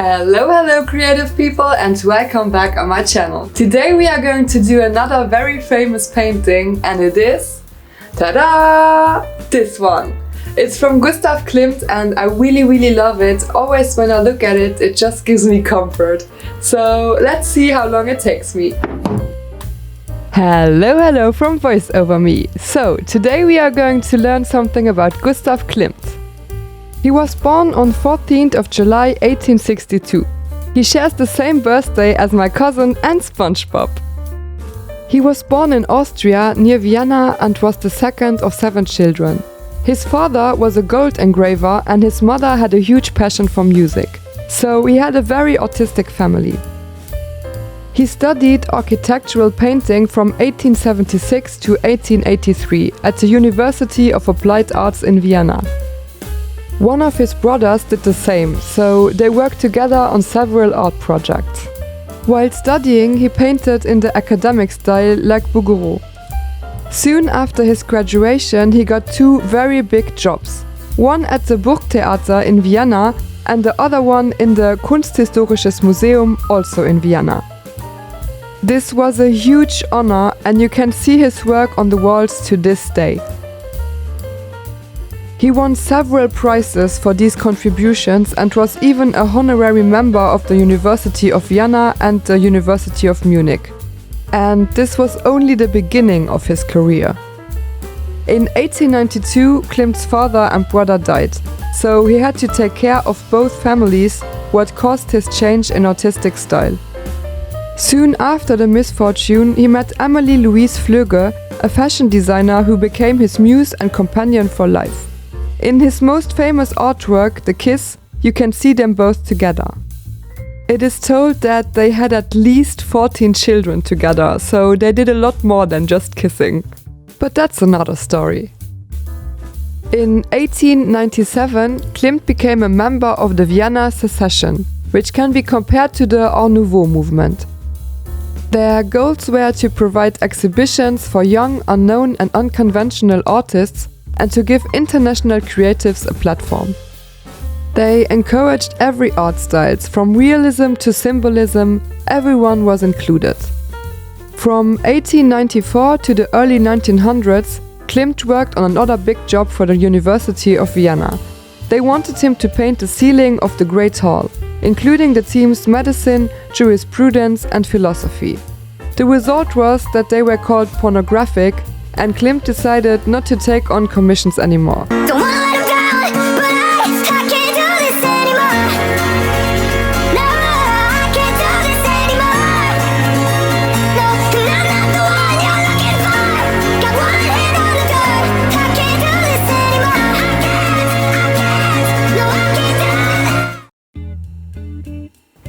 Hello creative people, and welcome back on my channel. Today we are going to do another very famous painting, and it is, ta-da! This one. It's from Gustav Klimt and I really love it. Always when I look at it, it just gives me comfort. So let's see how long it takes me. Hello from Voice Over Me. So today we are going to learn something about Gustav Klimt. He was born on 14th of July 1862. He shares the same birthday as my cousin and SpongeBob. He was born in Austria near Vienna and was the second of 7 children. His father was a gold engraver and his mother had a huge passion for music. So he had a very artistic family. He studied architectural painting from 1876 to 1883 at the University of Applied Arts in Vienna. One of his brothers did the same, so they worked together on several art projects. While studying, he painted in the academic style like Bouguereau. Soon after his graduation, he got 2 very big jobs. One at the Burgtheater in Vienna and the other one in the Kunsthistorisches Museum, also in Vienna. This was a huge honor and you can see his work on the walls to this day. He won several prizes for these contributions and was even a honorary member of the University of Vienna and the University of Munich. And this was only the beginning of his career. In 1892, Klimt's father and brother died, so he had to take care of both families, what caused his change in artistic style. Soon after the misfortune, he met Amélie Louise Flöge, a fashion designer who became his muse and companion for life. In his most famous artwork, The Kiss, you can see them both together. It is told that they had at least 14 children together, so they did a lot more than just kissing. But that's another story. In 1897, Klimt became a member of the Vienna Secession, which can be compared to the Art Nouveau movement. Their goals were to provide exhibitions for young, unknown and unconventional artists and to give international creatives a platform. They encouraged every art styles, from realism to symbolism, everyone was included. From 1894 to the early 1900s, Klimt worked on another big job for the University of Vienna. They wanted him to paint the ceiling of the Great Hall, including the themes medicine, jurisprudence and philosophy. The result was that they were called pornographic, and Klimt decided not to take on commissions anymore.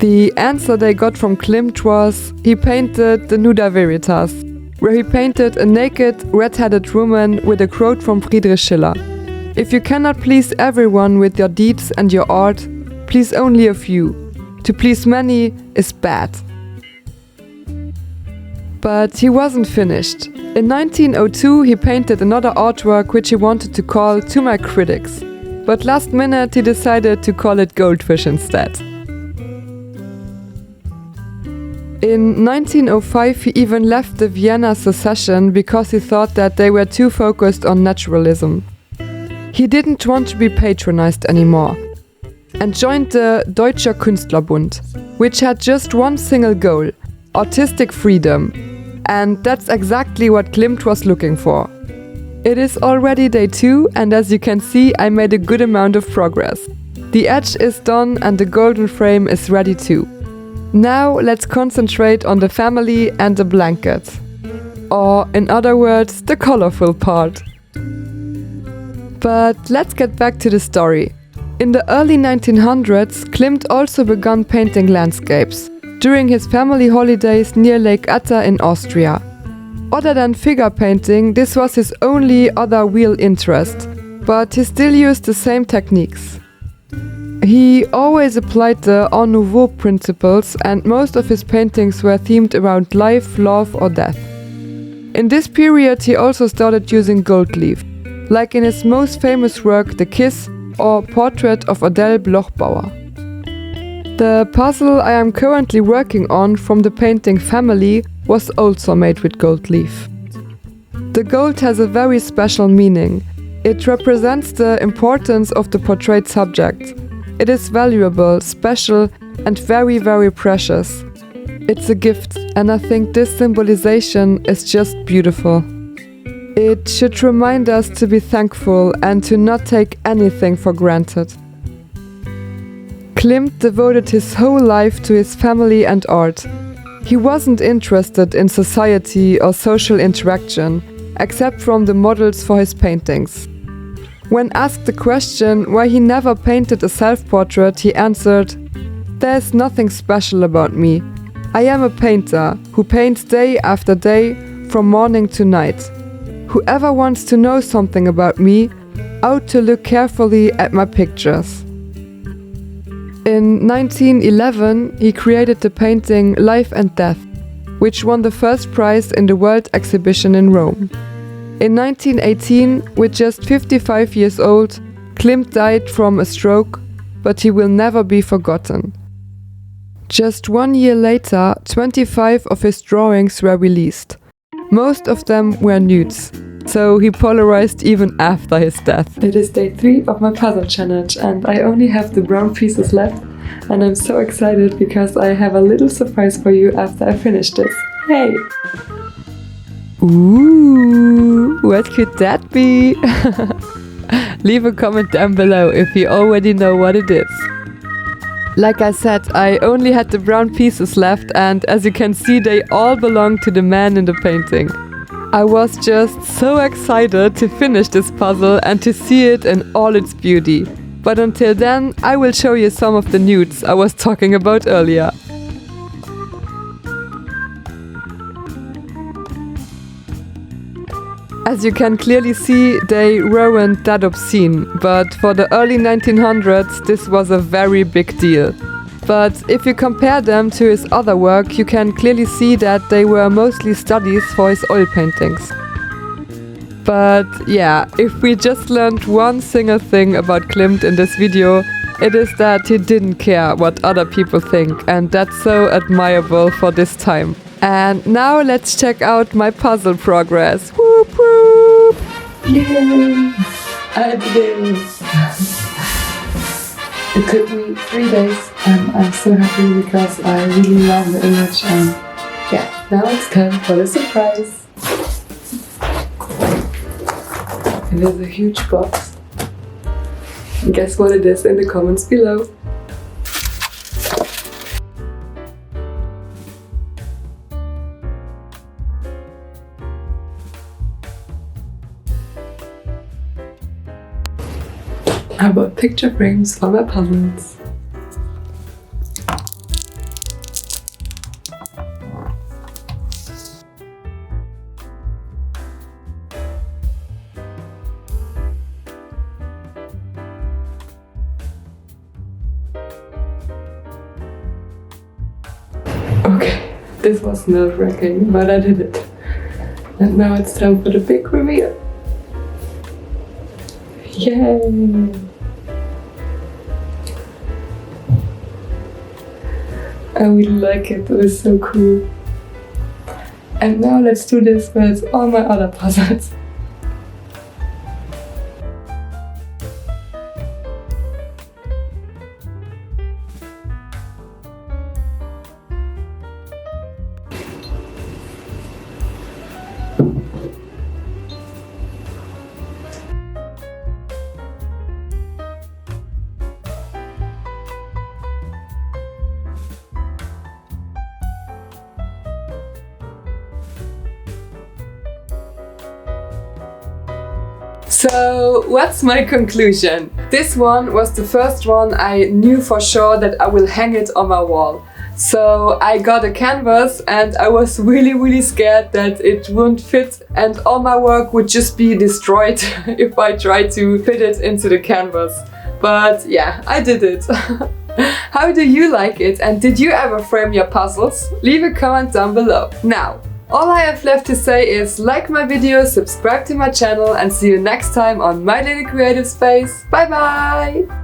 The answer they got from Klimt was he painted the Nuda Veritas, where he painted a naked, red-headed woman with a quote from Friedrich Schiller. If you cannot please everyone with your deeds and your art, please only a few. To please many is bad. But he wasn't finished. In 1902 he painted another artwork which he wanted to call To My Critics. But last minute he decided to call it Goldfish instead. In 1905 he even left the Vienna Secession because he thought that they were too focused on naturalism. He didn't want to be patronized anymore and joined the Deutscher Künstlerbund, which had just one single goal: artistic freedom. And that's exactly what Klimt was looking for. It is already day 2 and as you can see I made a good amount of progress. The edge is done and the golden frame is ready too. Now let's concentrate on the family and the blanket. Or, in other words, the colorful part. But let's get back to the story. In the early 1900s, Klimt also began painting landscapes, during his family holidays near Lake Atta in Austria. Other than figure painting, this was his only other real interest, but he still used the same techniques. He always applied the Art Nouveau principles and most of his paintings were themed around life, love or death. In this period he also started using gold leaf, like in his most famous work The Kiss or Portrait of Adele Bloch-Bauer. The puzzle I am currently working on from the painting family was also made with gold leaf. The gold has a very special meaning. It represents the importance of the portrayed subject. It is valuable, special, and very, very precious. It's a gift, and I think this symbolization is just beautiful. It should remind us to be thankful and to not take anything for granted. Klimt devoted his whole life to his family and art. He wasn't interested in society or social interaction, except from the models for his paintings. When asked the question why he never painted a self-portrait, he answered, "There's nothing special about me. I am a painter who paints day after day, from morning to night. Whoever wants to know something about me ought to look carefully at my pictures." In 1911, he created the painting Life and Death, which won the first prize in the World Exhibition in Rome. In 1918, with just 55 years old, Klimt died from a stroke, but he will never be forgotten. Just 1 year later, 25 of his drawings were released. Most of them were nudes, so he polarized even after his death. It is day 3 of my puzzle challenge and I only have the brown pieces left, and I'm so excited because I have a little surprise for you after I finish this. Hey! Ooh, what could that be? Leave a comment down below if you already know what it is. Like I said, I only had the brown pieces left, and as you can see, they all belong to the man in the painting. I was just so excited to finish this puzzle and to see it in all its beauty. But until then, I will show you some of the nudes I was talking about earlier. As you can clearly see, they weren't that obscene, but for the early 1900s this was a very big deal. But if you compare them to his other work, you can clearly see that they were mostly studies for his oil paintings. But yeah, if we just learned one single thing about Klimt in this video, it is that he didn't care what other people think, and that's so admirable for this time. And now let's check out my puzzle progress. Whoop whoop! Yay! I did it! It took me 3 days and I'm so happy because I really love the image, and yeah, now it's time for the surprise. It is a huge box. And guess what it is in the comments below. I bought picture frames for my puzzles. Okay, this was nerve-wracking, but I did it. And now it's time for the big reveal. Yay! I really like it, it was so cool. And now let's do this with all my other puzzles. So, what's my conclusion? This one was the first one I knew for sure that I will hang it on my wall. So I got a canvas and I was really scared that it wouldn't fit and all my work would just be destroyed if I tried to fit it into the canvas. But yeah, I did it. How do you like it, and did you ever frame your puzzles? Leave a comment down below. Now, all I have left to say is like my video, subscribe to my channel, and see you next time on my little creative space. Bye bye!